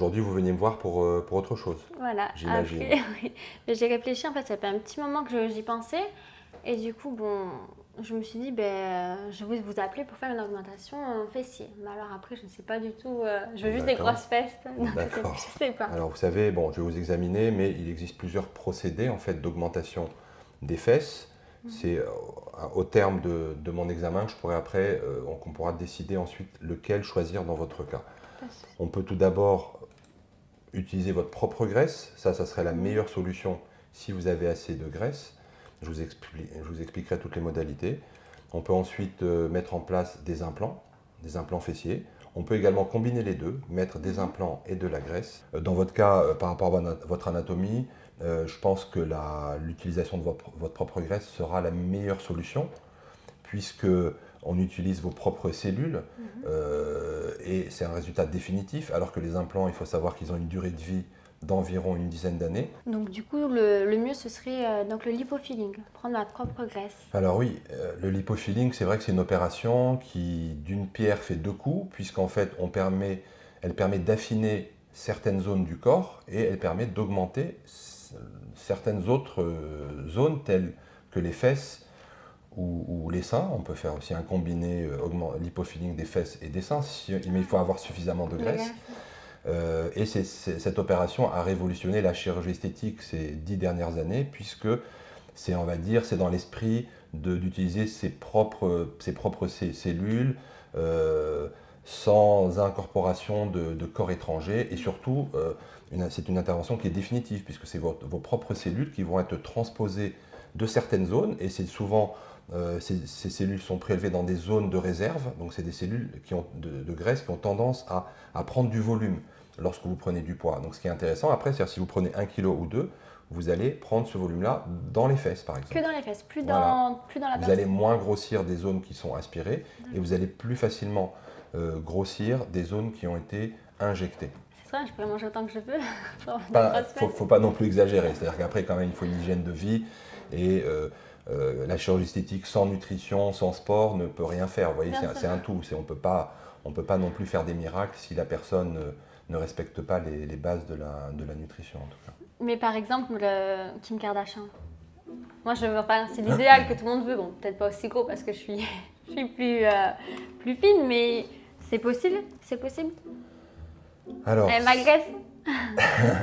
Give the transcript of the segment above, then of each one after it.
aujourd'hui, vous veniez me voir pour autre chose, Voilà. j'imagine. Après, oui. Mais j'ai réfléchi, en fait, ça fait un petit moment que j'y pensais. Et du coup, bon, je me suis dit, je vais vous appeler pour faire une augmentation fessier. Mais alors après, je ne sais pas du tout. Je veux juste des D'accord. grosses fesses. Donc, D'accord. je sais pas. Alors vous savez, bon, je vais vous examiner, mais il existe plusieurs procédés en fait d'augmentation des fesses. C'est au terme de mon examen que je pourrai après, qu'on pourra décider ensuite lequel choisir dans votre cas. On peut tout d'abord utiliser votre propre graisse. Ça serait la meilleure solution si vous avez assez de graisse. Je vous expliquerai toutes les modalités. On peut ensuite mettre en place des implants fessiers. On peut également combiner les deux, mettre des implants et de la graisse. Dans votre cas, par rapport à votre anatomie, je pense que l'utilisation de votre propre graisse sera la meilleure solution, puisque on utilise vos propres cellules et c'est un résultat définitif, alors que les implants, il faut savoir qu'ils ont une durée de vie d'environ une dizaine d'années. Donc du coup, le mieux, ce serait donc le lipofilling, prendre ma propre graisse. Alors oui, le lipofilling, c'est vrai que c'est une opération qui, d'une pierre, fait deux coups, puisqu'en fait, elle permet d'affiner certaines zones du corps et elle permet d'augmenter certaines autres zones telles que les fesses ou les seins. On peut faire aussi un combiné lipofilling des fesses et des seins, mais il faut avoir suffisamment de graisse. Et cette opération a révolutionné la chirurgie esthétique ces 10 dernières années, puisque c'est, on va dire, c'est dans l'esprit d'utiliser ses propres cellules sans incorporation de corps étrangers. Et surtout, c'est une intervention qui est définitive, puisque c'est vos propres cellules qui vont être transposées de certaines zones. Et c'est souvent, ces cellules sont prélevées dans des zones de réserve. Donc c'est des cellules de graisse qui ont tendance à prendre du volume lorsque vous prenez du poids. Donc ce qui est intéressant après, c'est si vous prenez 1 kg ou 2, vous allez prendre ce volume-là dans les fesses, par exemple. Que dans les fesses, plus Voilà. dans la Vous allez moins grossir des zones qui sont aspirées et vous allez plus facilement grossir des zones qui ont été injectées. C'est vrai, je pourrais manger autant que je veux. Faut pas non plus exagérer. C'est-à-dire qu'après, quand même, il faut une hygiène de vie et la chirurgie esthétique sans nutrition, sans sport ne peut rien faire. Vous voyez, c'est un tout. On peut pas non plus faire des miracles si la personne ne respecte pas les bases de la nutrition, en tout cas. Mais par exemple, Kim Kardashian. Moi, je veux pas. C'est l'idéal que tout le monde veut. Bon, peut-être pas aussi gros parce que je suis plus fine, mais c'est possible. C'est possible. Alors, Ma graisse.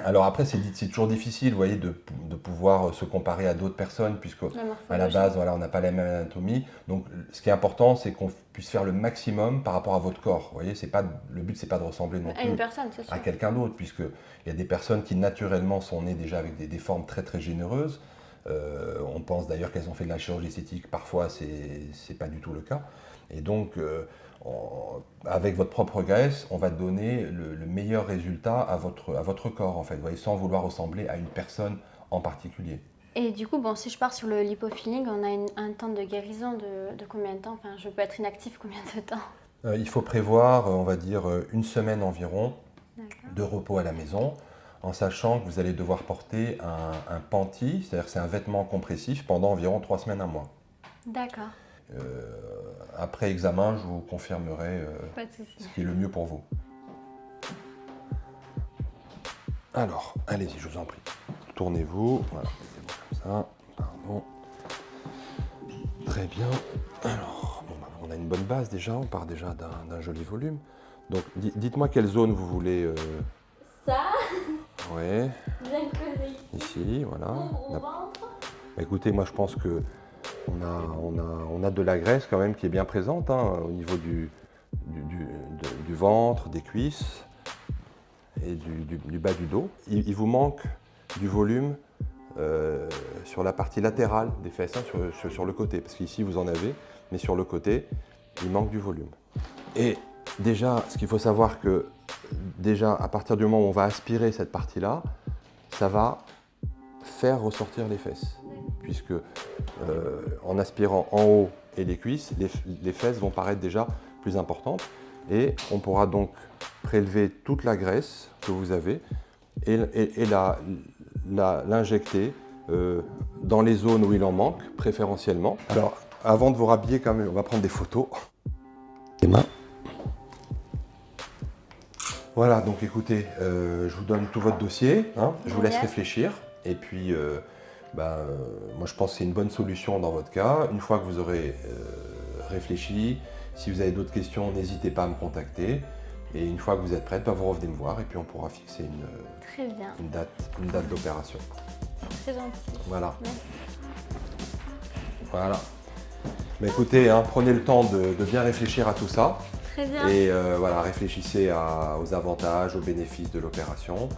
alors après, c'est toujours difficile, vous voyez, de pouvoir se comparer à d'autres personnes, puisque à la base, voilà, on n'a pas la même anatomie. Donc, ce qui est important, c'est qu'on puisse faire le maximum par rapport à votre corps. Vous voyez, le but, c'est pas de ressembler non À plus une personne, c'est sûr. à quelqu'un d'autre, puisqu'il y a des personnes qui naturellement sont nées déjà avec des formes très très généreuses. On pense d'ailleurs qu'elles ont fait de la chirurgie esthétique. Parfois, c'est pas du tout le cas. Et donc, avec votre propre graisse, on va donner le meilleur résultat à votre corps, en fait, vous voyez, sans vouloir ressembler à une personne en particulier. Et du coup, bon, si je pars sur le lipofilling, on a un temps de guérison de combien de temps? Enfin, je peux être inactive combien de temps? Il faut prévoir, on va dire, une semaine environ de repos à la maison, en sachant que vous allez devoir porter un panty, c'est-à-dire que c'est un vêtement compressif pendant environ 3 semaines, un mois. D'accord. Après examen, je vous confirmerai ce qui est le mieux pour vous. Alors, allez-y, je vous en prie. Tournez-vous, voilà, comme ça, pardon. Très bien. Alors, on a une bonne base déjà, on part déjà d'un joli volume. Donc, dites-moi quelle zone vous voulez. Ça. Ouais. Bien creusé ici, voilà. Au ventre. Écoutez, moi je pense que on a de la graisse quand même qui est bien présente au niveau du ventre, des cuisses et du bas du dos. Il vous manque du volume sur la partie latérale des fesses, sur le côté, parce qu'ici vous en avez, mais sur le côté, il manque du volume. Et déjà, ce qu'il faut savoir que déjà à partir du moment où on va aspirer cette partie-là, ça va faire ressortir les fesses, puisque en aspirant en haut et les cuisses, les fesses vont paraître déjà plus importantes et on pourra donc prélever toute la graisse que vous avez et l'injecter dans les zones où il en manque, préférentiellement. Alors, avant de vous rhabiller quand même, on va prendre des photos. Les mains. Voilà, donc écoutez, je vous donne tout votre dossier, hein, je vous laisse Yes. réfléchir. Et puis, moi je pense que c'est une bonne solution dans votre cas. Une fois que vous aurez réfléchi, si vous avez d'autres questions, n'hésitez pas à me contacter. Et une fois que vous êtes prête, vous revenez me voir et puis on pourra fixer Très bien, une date d'opération. très gentil. Voilà. Merci. Voilà. Mais écoutez, hein, prenez le temps de bien réfléchir à tout ça. Très bien. Et voilà, réfléchissez aux avantages, aux bénéfices de l'opération.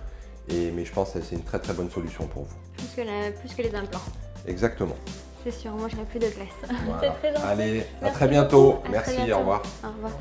Mais je pense que c'est une très très bonne solution pour vous. Plus que les implants. Exactement. C'est sûr, moi j'aurais plus de graisse. Voilà. C'est très gentil. Allez, à Merci très bientôt. beaucoup. À Merci, très bientôt. au revoir. Au revoir.